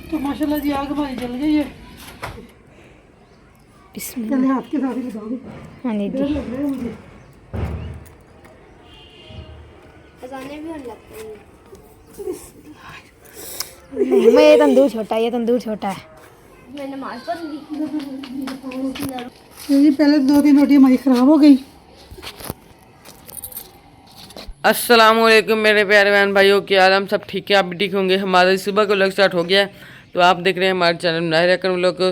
तो माशाल्लाह जी आग हमारी जल गई है। पहले हाथ के साथ ही लगाओगे। हाँ जी डर लग रहा है मुझे। अजाने भी होने लगते हैं। मैं ये तंदूर छोटा है, ये तंदूर छोटा है। मैं नमाज पढ़ूंगी। जी पहले 2-3 रोटी हमारी ख़राब हो गई। अस्सलाम वालेकुम मेरे प्यारे बहन भाइयों, क्या हाल? हम सब ठीक है, आप भी ठीक होंगे। हमारा सुबह को व्लॉग स्टार्ट हो गया है, तो आप देख रहे हैं हमारे चैनल बनाए रखकर व्लॉग को,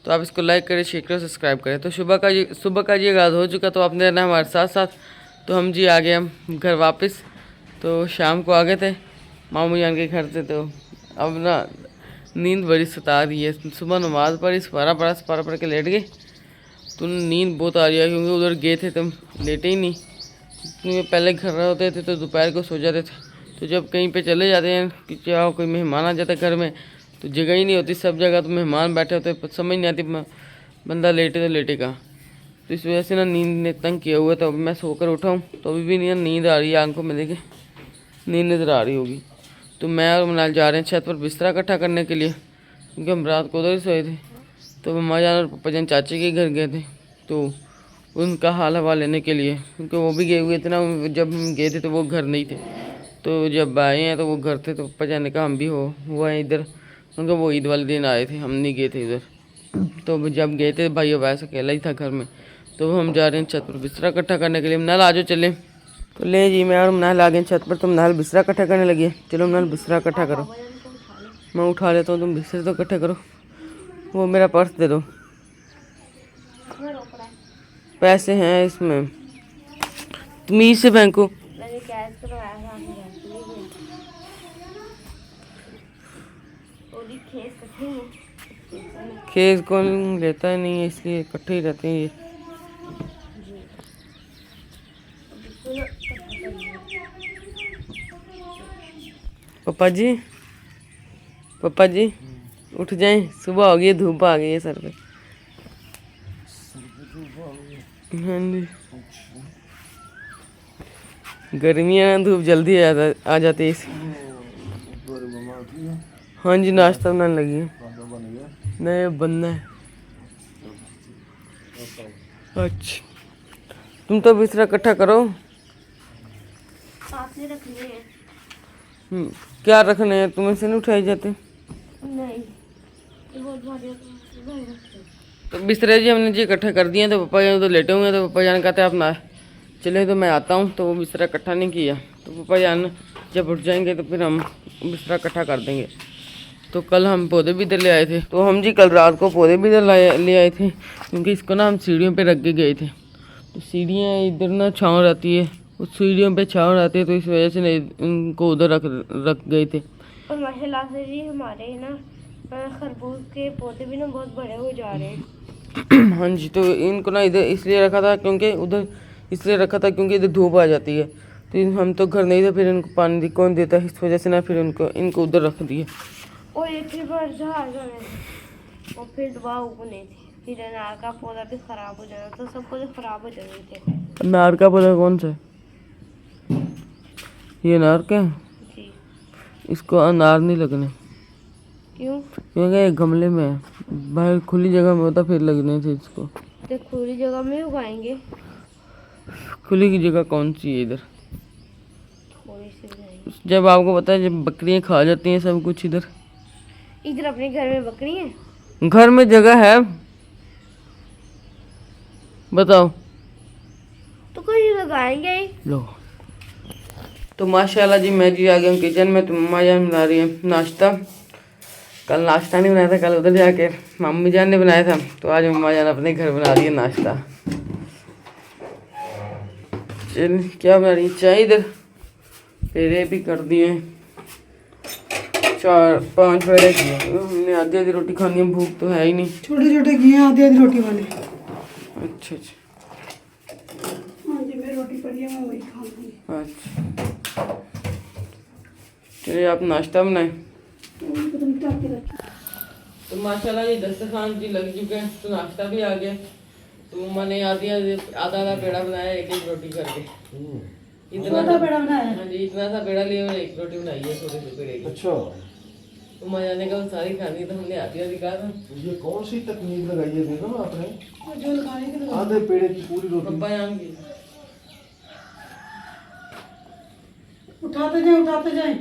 तो आप इसको लाइक करें, शेयर करें, सब्सक्राइब करें। तो सुबह का ये आगाज़ हो चुका, तो आपने रहना हमारे साथ साथ। तो हम जी आ गए हम घर वापस। तो शाम को आ गए थे मामू जान के घर से, तो अब ना नींद बड़ी सता रही है। सुबह नमाज़ पढ़ी, सपारा पढ़ के लेट गए, तो नींद बहुत आ रही है, क्योंकि उधर गए थे तो लेटे ही नहीं। क्योंकि पहले घर होते थे तो दोपहर को सो जाते थे, तो जब कहीं पे चले जाते हैं कि चाहे कोई मेहमान आ जाता है घर में, तो जगह ही नहीं होती, सब जगह तो मेहमान बैठे होते, समझ नहीं आती बंदा लेटे तो लेटे कहाँ। तो इस वजह से ना नींद ने तंग किया हुआ, तो अभी मैं सोकर उठा हूँ, तो अभी भी नहीं नींद आ रही है, आंखों में देखे नींद नज़र आ रही होगी। तो मैं और मनाल जा रहे हैं छत पर बिस्तरा इकट्ठा करने के लिए, क्योंकि हम रात को उधर ही सोए थे। तो मम्मा जान और पप्पा जान चाची के घर गए थे, तो उनका हाल हवा लेने के लिए, क्योंकि वो भी गए हुए थे ना। जब हम गए थे तो वो घर नहीं थे, तो जब आए हैं तो वो घर थे। तो पप्पा जान ने कहा हम भी वो आए इधर, उनका वो ईद वाले दिन आए थे, हम नहीं गए थे इधर। तो जब गए थे भाई वैसे अकेला ही था घर में। तो हम जा रहे हैं छत पर बिस्तरा इकट्ठा करने के लिए। मनाल आ जाओ चले। तो ले जी मैं और मनाल आ गए छत पर, तो मनाल बिस्तरा इकट्ठा करने लगी। चलो मनाल बिस्तरा इकट्ठा करो, मैं उठा लेता हूँ, तुम बिस्तर तो इकट्ठे करो। वो मेरा पर्स दे दो, पैसे हैं इसमें, तमीज से फेंको। मैंने कैश करवाया था आपने खेस कट्ठे हैं। खेस कौन लेता है, नहीं है, इसलिए इकट्ठे ही रहते हैं ये। पापा जी उठ जाएं, सुबह हो गई, धूप आ गई है सर पे। हाँ जी गर्मी है ना, धूप जल्दी आ जाती है इसी। हाँ जी नाश्ता बनाने लगी है, नहीं बनना है। अच्छा तुम तो बिस्तरा इकट्ठा करो। आपने रखने हैं? क्या रखने हैं, तुम्हें से नहीं उठाए जाते? नहीं ये बहुत भारी होता है। तो बिस्तरे जी हमने जी इकट्ठा कर दिए, तो पापा जान तो लेटे हुए हैं। तो पापा जान कहते हैं आप ना चले, तो मैं आता हूँ। तो वो बिस्तरा इकट्ठा नहीं किया, तो पापा जान जब उठ जाएंगे तो फिर हम बिस्तरा इकट्ठा कर देंगे। तो कल हम पौधे भी इधर ले आए थे, तो हम जी कल रात को पौधे भी इधर ले आए थे, क्योंकि इसको ना हम सीढ़ियों पे रख के गए थे। तो सीढ़ियाँ इधर ना छाँव रहती है, उस सीढ़ियों पे छाँव रहती है, तो इस वजह से इनको उधर रख गए थे। और माशाल्लाह से जी हमारे ना खरबूज के पौधे भी ना बहुत बड़े हो जा रहे हैं। हाँ जी तो इनको ना इधर इसलिए रखा था, क्योंकि उधर इसलिए रखा था क्योंकि इधर धूप आ जाती है। तो हम तो घर नहीं थे, फिर इनको पानी कौन देता है, इस वजह से ना फिर इनको उधर रख दिए। और एक ही बार जहाज होने थे और फिर दुआ उगने थी, फिर अनार का पौधा भी खराब हो जाना, तो सब पौधे खराब हो जाने थे। अनार का पौधा कौन सा है? ये अनार का है? जी। इसको अनार नहीं लगने, क्यों? क्योंकि ये गमले में है, बाहर खुली जगह में होता फिर लगने थे इसको। तो खुली जगह में उगाएंगे। खुली की जगह कौन सी है इधर? थोड़ी सी उगाएंगे। जब आपको पता है जब बकरियां खा जाती हैं सब कुछ इधर अपने घर में बकरी है? घर में जगह है, बताओ। तो कहीं लगाएंगे ही। लो तो माशाल्लाह जी मैं जी आ गया हूँ किचन में। तो मम्मा जान बना रही है नाश्ता। कल नाश्ता नहीं बनाया था, कल उधर जाके मम्मी जान ने बनाया था, तो आज मम्मा जान अपने घर बना रही है नाश्ता। चल क्या बना रही है, चाय इधर पेड़े भी कर दिए, 4-5 पेड़े किए। हमने आधी आधी रोटी खानी है, भूख तो है ही नहीं। छोटे छोटे किए हैं आधी आधी रोटी वाले। अच्छा हाँ जी मेरी रोटी पड़ी है, मैं वही खाऊंगी। अच्छा चलिए आप नाश्ता बनाए। तो माशाल्लाह ये दस्तरखान जी लग चुके हैं, तो नाश्ता भी आ गया। तो मम्मा ने आधा आधा पेड़ा बनाया, एक रोटी करके। इतना सा पेड़ा बनाया? हाँ जी इतना सा पेड़ा लिया और एक रोटी बनाई है, छोटे से पेड़े की। अच्छा तो मजा आने का सारी खानी तो हमने आधी आधी कहा था। ये कौन सी तकनीक लगाई है देखो ना आपने, जो लगाने के लिए आधे पेड़े की पूरी रोटी। पप्पा आम की उठाते जाए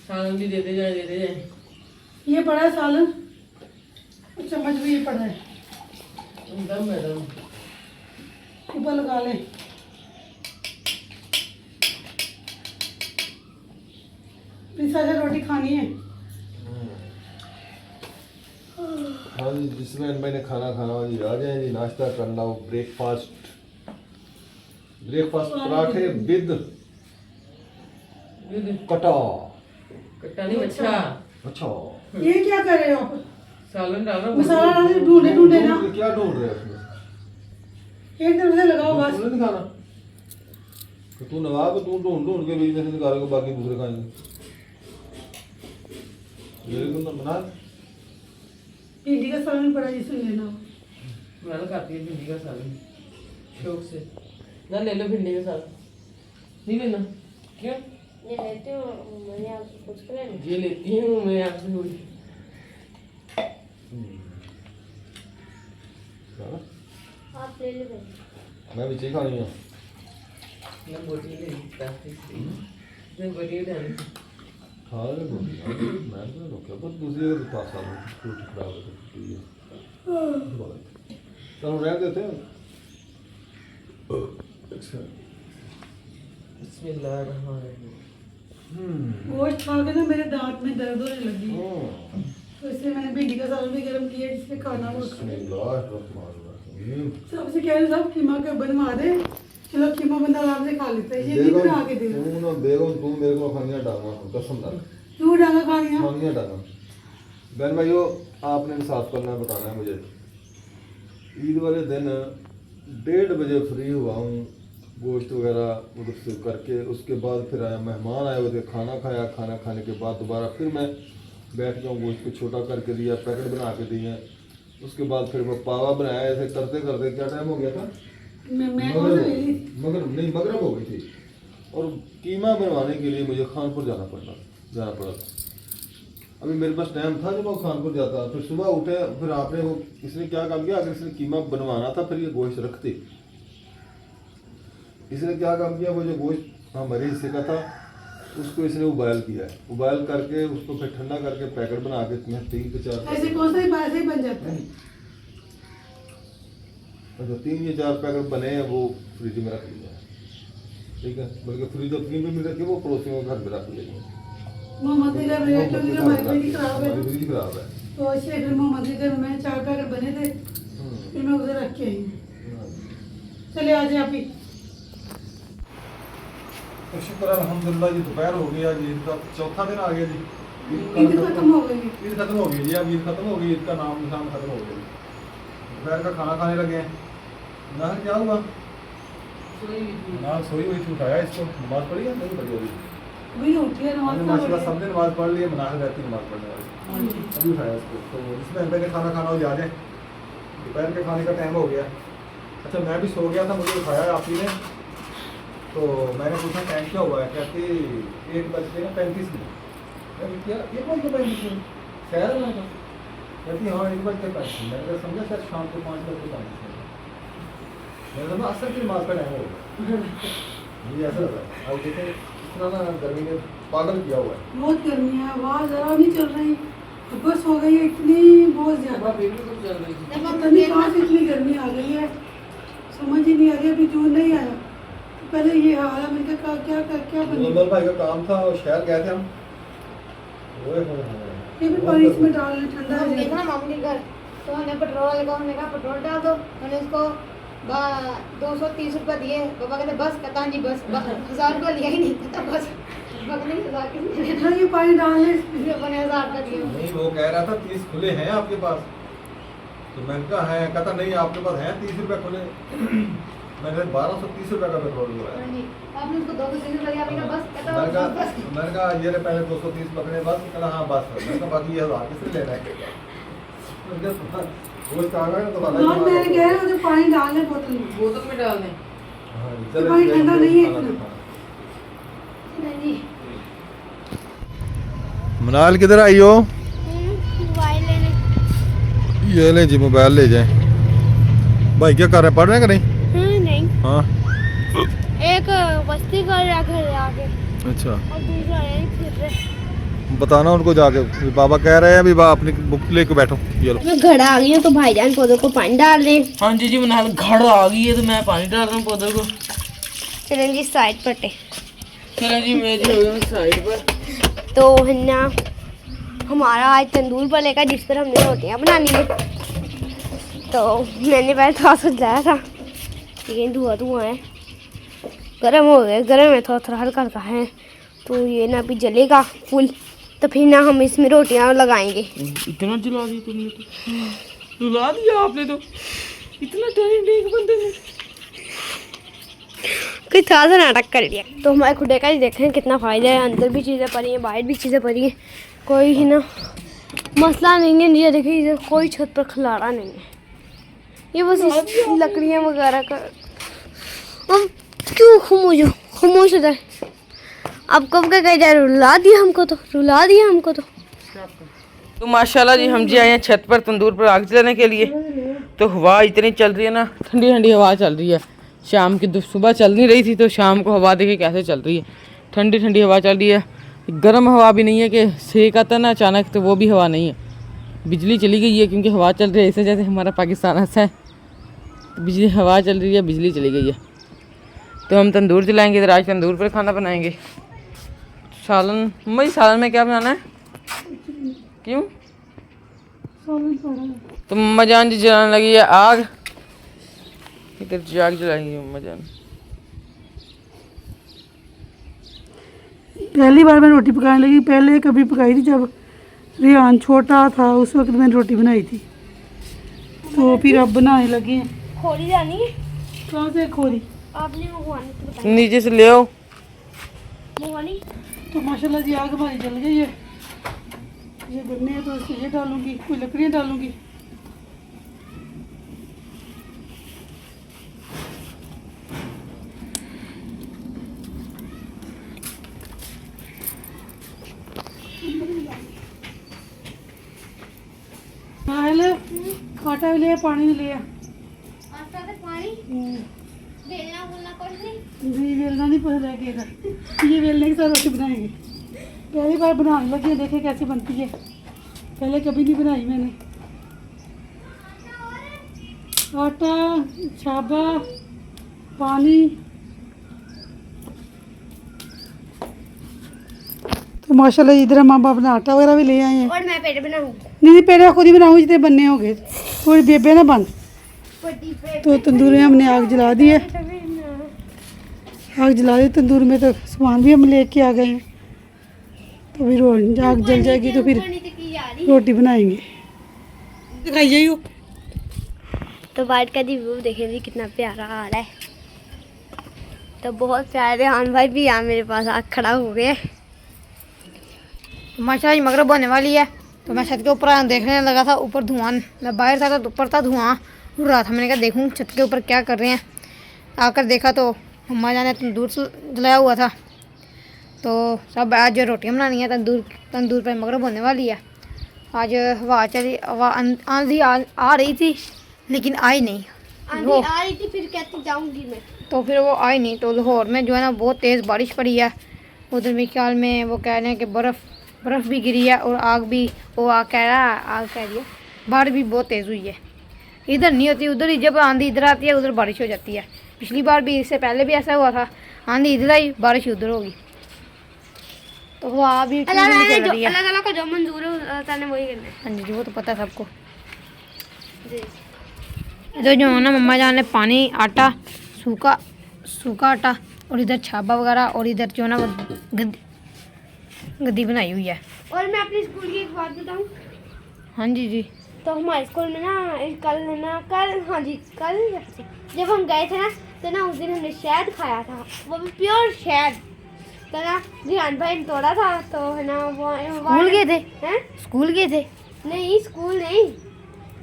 सालन भी देते जाए। ये पड़ा है सालन, चम्मच भी ये पड़ा है, दम है दम। ऊपर लगा ले। पिसा से रोटी खानी है। हाँ जी, जिसमें मैंने खाना खाना हो जी, आ जाए जी, नाश्ता करना हो, ब्रेकफास्ट पराठे विद कटा। कट्टा नहीं अच्छा। अच्छा, ये क्या कर रहे हो आप? सालन डालो। मसाला डाल ढूंढे ना, क्या ढूंढ रहे हैं उसमें? एक तरफ से लगाओ बस। तूने नहीं खाना तो तू नवाब, तू ढूंढ के बीच में से निकालेगा, बाकी दूसरे खाएंगे। मेरे को तो बना भिंडी का सालन पड़ा जिसे लेना हो। मैं तो खाती है भिंडी का सालन शौक से। ना ले लो भिंडी का सालन। नहीं लेना क्यों? ये लेते हो, मैंने आपसे पूछ कर लेना। ये लेती हूँ मैं आपसे थोड़ी। आप ले ले भाई। मैं भी चाहिए खानी है। मैं बोटी ले ली प्लास्टिक से। मैं बोटी डाली। खा ले रोटी, मैं तो रोका पर दूसरी के पास आ रहा हूँ, रोटी खराब है तो ठीक है। चलो रह देते हैं। अच्छा, बिस्मिल्लाहिर्रहमानिर्रहीम। गोश्त खा के ना मेरे दांत में दर्द होने लगी, तो इसलिए मैंने भिंडी का सालन भी गर्म किया जिससे खाना वो खाए। बिस्मिल्लाहिर्रहमानिर्रहीम। सबसे कह रहे सब कीमा के बनवा दे, चलो कीमा बंदा आराम से खा लेता है। ये नहीं बना के दे, तू ना बेगम, तू मेरे को खानियां डालना, कसम डाल तू डांगा खानिया। खानियां डालना। बहन भाइयों, आपने इंसाफ करना है, बताना है मुझे। ईद वाले दिन 1:30 बजे फ्री हुआ हूँ, गोश्त वगैरह उधर से करके, उसके बाद फिर आया, मेहमान आए हुए थे, खाना खाया, खाना खाने के बाद दोबारा फिर मैं बैठ गया हूँ, गोश्त को छोटा करके दिया, पैकेट बना के दिए। उसके बाद फिर मैं पावा बनाया। ऐसे करते करते क्या टाइम हो गया था, मगरब हो गई थी। और कीमा बनवाने के लिए मुझे खानपुर जाना पड़ा था। अभी मेरे पास टाइम था जब मैं खानपुर जाता, फिर सुबह उठे, फिर आपने वो इसने क्या काम किया, अगर इसने कीमा बनवाना था फिर ये गोश्त रखते, इसने क्या काम किया, वो जो गोश्त हमारे हिस्से का था उसको इसने उबाइल किया है। उबाइल करके उसको फिर ठंडा करके पैकेट बना के 3 से 4 ऐसे कौन सा ही बन जाता है। जो 3 या 4 पैकेट बने हैं वो फ्रिज में रख लिया है, ठीक है। बल्कि फ्रिज और फ्रिज में भी रखे, वो पड़ोसियों के घर में रख लिए। मोहम्मद के घर में क्योंकि हमारी फ्रिज खराब है, फ्रिज खराब है, तो इसलिए फिर मोहम्मद के घर में 4 पैकेट बने थे, फिर मैं उधर रख के आई हूँ। चले आ जाए आप ही। तो शुक्र अल्हम्दुलिल्लाह जी, दोपहर हो गया जी, ईद का चौथा दिन आ गया जी। ईद खत्म हो गई। ईद खत्म हो गई जी, अब ईद खत्म हो गई, ईद का नाम निशान खत्म हो गया। दोपहर का खाना खाने लगे हैं। ना क्या हुआ, ना सोई हुई थी, उठाया इसको, नमाज पढ़ी है नहीं पढ़ी अभी, वही उठी है नमाज माशाल्लाह सबने नमाज पढ़ ली है, मनाहिर रहती है नमाज पढ़ने वाली, अभी उठाया इसको। तो इसमें अंदर के खाना खाना हो जा जाए, दोपहर के खाने का टाइम हो गया। अच्छा, मैं भी सो गया था, मुझे उठाया आप ही ने, तो मैंने पूछा टाइम क्या हुआ है, कहती 1:35 क्या 1:35 शहर में था, कहती हाँ 1:35। मैंने समझा सर शाम को 5:35, मैंने समझा असर की नमाज का टाइम होगा। मुझे ऐसा लगा, अब देखें इतना ना गर्मी ने पागल किया हुआ है। बहुत गर्मी है, आवाज जरा नहीं चल रही, बस हो गई है इतनी बहुत ज्यादा। पता नहीं कहाँ से इतनी गर्मी आ गई है, समझ ही नहीं आ रही। अभी जून नहीं आया, पहले ये हाल है। मैंने कहा क्या बने, भाई का काम था और शहर गए थे हम, ये भी पानी इसमें डाल ले, ठंडा हो देखो जाएगा। ना मामू के घर, तो हमने पेट्रोल लगा, हमने कहा पेट्रोल डाल दो, मैंने उसको 230 रुपये दिए। पापा कहते बस, कहता जी बस, 1000 रुपये लिया ही नहीं, कहता बस बकने 1000 के इतना ये पानी डाल ले इसमें। अपने 1000 रुपये दिए। नहीं, वो कह रहा था 30 खुले हैं आपके पास, तो मैंने कहा है, कहता नहीं आपके पास हैं 30 रुपये खुले। मैंने 1230 रुपये का पेट्रोल हुआ है। हाँ जी, आपने उसको 230 रुपये दिया, आपने कहा बस, कहता बस। मैंने कहा ये रहे पहले 230 पकड़े बस, कहता हाँ बस। मैंने कहा बाकी ये 1000 किससे ले रहा है, वो कहा गया तो वाला और मैंने कह रहा हूँ पानी डाल ले बोतल में। डाल दें। हाँ, तो पानी ठंडा नहीं है इतना। नहीं जी, मनाल किधर आई हो? मोबाइल लेने। ये ले जी मोबाइल ले जाए। भाई क्या कर रहे हैं, पढ़ रहे हैं कि नहीं? नहीं, हाँ एक मस्ती कर रहा घर आके अच्छा, और दूसरा यहीं फिर रहे। बताना उनको जाके, बाबा कह रहे हैं अभी अपनी बुक लेके बैठो। ये लो। मैं घर आ गई हूँ तो भाईजान पौधों को पानी डाल रहे हैं। हाँ जी मनाल घर आ गई है तो मैं पानी डाल रहा हूँ पौधों को। चलें जी साइड पट्टे। चलो जी मैं जी हो गया साइड पर। तो है ना हमारा आज तंदूर बनेगा जिस पर हमने रोटियां बनानी है। तो मैंने पहले थोड़ा सा जलाया था लेकिन धुआं है, गर्म हो गया, गर्म है, थोड़ा थोड़ा हल्का हल्का है। तो ये ना अभी जलेगा फुल, तो फिर ना हम इसमें रोटियां लगाएंगे। इतना जला दिया तुमने तो, जला दिया आपने तो, इतना टैलेंट एक बंदे ने। कोई थोड़ा सा नाटक कर लिया। तो हमारे खुदे का ही देखें कितना फ़ायदा है, अंदर भी चीज़ें पड़ी हैं, बाहर भी चीज़ें पड़ी हैं, कोई ही ना मसला नहीं है। ये देखिए इधर कोई छत पर खिलाड़ा नहीं है, ये बस लकड़ियाँ वगैरह का। अब क्यों खामोश हो जाए, अब कब का कह जाए, रुला दिया हमको तो। तो माशाल्लाह जी हम जी आए हैं छत पर तंदूर पर आग जलाने के लिए। तो हवा इतनी चल रही है ना, ठंडी ठंडी हवा चल रही है। शाम की सुबह चल नहीं रही थी तो शाम को हवा देखिए कैसे चल रही है, ठंडी ठंडी हवा चल रही है। गर्म हवा भी नहीं है कि सेक आता ना अचानक, तो वो भी हवा नहीं है। बिजली चली गई है क्योंकि हवा चल रही है, ऐसे जैसे हमारा पाकिस्तान ऐसा है, तो बिजली हवा चल रही है, बिजली चली गई है। तो हम तंदूर जलाएंगे, इधर आज तंदूर पर खाना बनाएंगे। सालन मई, सालन में क्या बनाना है? क्यों? तो मम्मा जान जी जलाने लगी है आग, इधर जाग जलाएंगे मम्मा जान। पहली बार मैं रोटी पकाने लगी, पहले कभी पकाई थी जब रिहान छोटा था, उस वक्त मैंने रोटी बनाई थी। तो फिर अब बनाने लगे हैं। खोली जानी है, कहाँ से खोरी? आपने मंगवानी तो बताइए। नीचे से ले आओ। मंगवानी तो माशाल्लाह जी आग हमारी जल गई है। ये गन्ने हैं तो इसमें ये डालूंगी, कोई लकड़ियाँ डालूंगी। आटा भी लिया, पानी भी लिया। आटा तो पानी बेलना बोलना कुछ नहीं। जी बेलना नहीं पता लगेगा, ये बेलने के साथ रोटी बनाएंगे। पहली बार बनाने लगी है, देखे कैसे बनती है, पहले कभी नहीं बनाई मैंने। आटा, छाबा, पानी। तो माशाल्लाह इधर हम अपना आटा वगैरह भी ले आए हैं। और मैं पेड़ बनाऊंगी। नहीं पेड़ खुद ही बनाऊंगी, जितने बनने हो गए थोड़ी बेबे ना बन। बड़ी पेड़ तो तंदूर में हमने आग जला दी है, आग जला दी तंदूर में। तो सामान भी हम लेके आ गए हैं। तो फिर आग जल जाएगी तो फिर रोटी बनाएंगे। दिखाइए यू। तो बाहर का व्यू देखें जी कितना प्यारा आ रहा है। तो बहुत प्यारे हान भाई भी यहाँ मेरे पास आग खड़ा हो गए। माशाल्लाह मगरब होने वाली है, तो मैं छत के ऊपर देखने लगा था, ऊपर धुआं, मैं बाहर था तो ऊपर था धुआं उड़ रहा था। मैंने कहा देखूं छत के ऊपर क्या कर रहे हैं। आकर देखा तो अम्मा जान ने तंदूर जलाया हुआ था। तो सब आज जो रोटियां बनानी है, तंदूर पर मगरब होने वाली है। आज हवा चली, हवा आंधी आ रही थी लेकिन आई नहीं। आंधी आ रही थी, फिर कहती जाऊंगी मैं, तो फिर वो आई नहीं। तो लाहौर में जो है ना बहुत तेज़ बारिश पड़ी है। उधर मेरे ख्याल में वो कह रहे हैं कि बर्फ़ भी गिरी है और आग भी, वो आग कह रही है बारिश भी बहुत तेज़ हुई है। इधर नहीं होती, उधर ही जब आंधी इधर आती है उधर बारिश हो जाती है। पिछली बार भी, इससे पहले भी ऐसा हुआ था, आंधी इधर आई बारिश उधर होगी। तो वो भी अल्लाह ताला को जो मंजूर है अल्लाह ताला ने वही करना है। हाँ जी वो तो पता है सबको। इधर जो है ना मम्मा जान ने पानी, आटा, सूखा आटा और इधर छाबा वगैरह और इधर जो है ना गद्दी बनाई हुई है। और मैं अपने स्कूल की एक बात बताऊं। हाँ जी तो हमारे स्कूल में ना कल जब हम गए थे ना, तो ना उस दिन हमने शहद खाया था, वो भी प्योर शहद। तो ना रिहान भाई ने तोड़ा था, तो है ना वो स्कूल गए थे? हैं? स्कूल गए थे? नहीं स्कूल नहीं,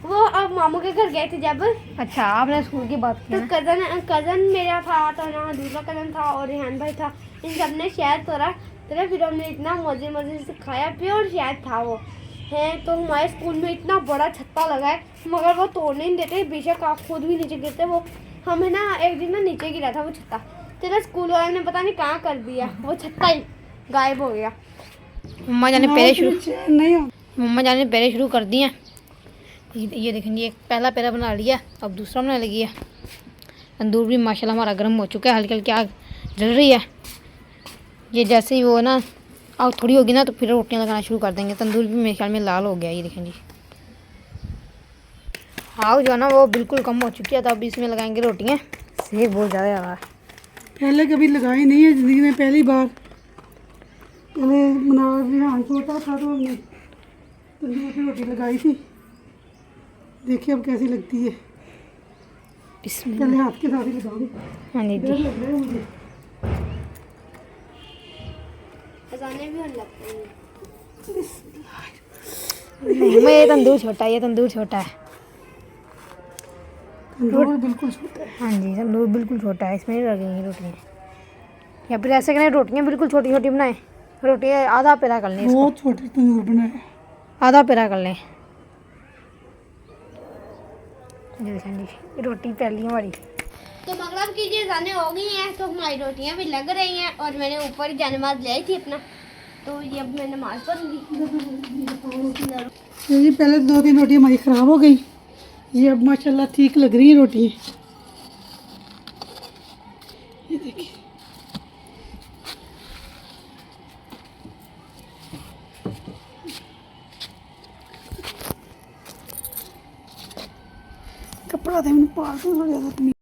वो अब मामू के घर गए थे जब। अच्छा आपने स्कूल की बात की तो ना? कज़न मेरा था, तो ना दूसरा कज़न था और रिहान भाई था। इन सब ने शहद तोड़ा, तो ना फिर हमने इतना मज़े मज़े से खाया प्योर शायद था वो है। तो हमारे स्कूल में इतना बड़ा छत्ता लगा है मगर वो तोड़ने नहीं देते, बेशक आप खुद भी नीचे गिरते। वो हमें ना एक दिन ना नीचे गिरा था वो छत्ता, तो ना स्कूल वाले ने पता नहीं कहाँ कर दिया, वो छत्ता ही गायब हो गया। मम्मा जाने पहले शुरू नहीं हो मम्मा जाने पहले शुरू कर दिए। ये देखें, ये पहला पैरा बना लिया, अब दूसरा बनाने लगी है। तंदूर भी माशाल्लाह हमारा गर्म हो चुका है, हल्की हल्की आग जल रही है। ये जैसे ही वो ना आग थोड़ी होगी ना तो फिर रोटियां लगाना शुरू कर देंगे। तंदूर भी मेरे ख्याल में लाल हो गया। ये देखें जी, आग जो है ना वो बिल्कुल कम हो चुकी है, तो अब इसमें लगाएंगे रोटियाँ। सेक बहुत ज़्यादा आ रहा है। पहले कभी लगाई नहीं है ज़िंदगी में, पहली बार। पहले मना छोटा था तो हमने तंदूर की रोटी लगाई थी, देखिए अब कैसी लगती है। पहले हाथ के साथ ही लगाऊंगी, हाँ जी डर लग रहा है मुझे। खजाने भी होने लगते हैं। ये तंदूर छोटा है, ये तंदूर छोटा है। तंदूर बिल्कुल छोटा है। हाँ जी, तंदूर बिल्कुल छोटा है, इसमें नहीं लगेंगी रोटियाँ। या फिर ऐसे करें, रोटियाँ बिल्कुल छोटी छोटी बनाएं। रोटियाँ आधा पेरा कर लें इसको, बहुत छोटा तंदूर बनाया। आधा पेरा कर लें। ये देखें जी, ये रोटी पहली हमारी। तो मगरब की चीज़ आने हो गई हैं, तो हमारी रोटियां भी लग रही हैं और मैंने ऊपर ही नमाज लाई थी अपना, तो ये अब मैं नमाज पढ़ूंगी। ये पहले 2-3 रोटी हमारी ख़राब हो गई, ये अब माशाल्लाह ठीक लग रही है रोटी। ये देखिए, कपड़ा था मैंने पाल तो थोड़ा ज़्यादा